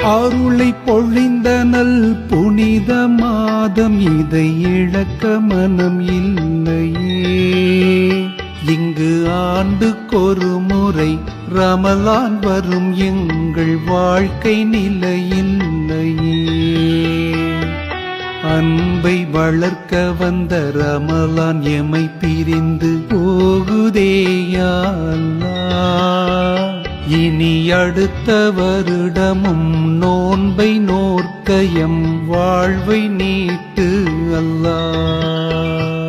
அருளை பொழிந்த நல் புனித மாதம் இதை இழக்க மனம் இல்லையே. இங்கு ஆண்டுக்கொரு முறை ரமலான் வரும் எங்கள் வாழ்க்கை நிலையில்லையே. அன்பை வளர்க்க வந்த ரமலான் எமை பிரிந்து போகுதே யா அல்லாஹ். இனி அடுத்த வருடமும் நோன்பை நோற்க எம் வாழ்வை நீட்டு அல்லாஹ்.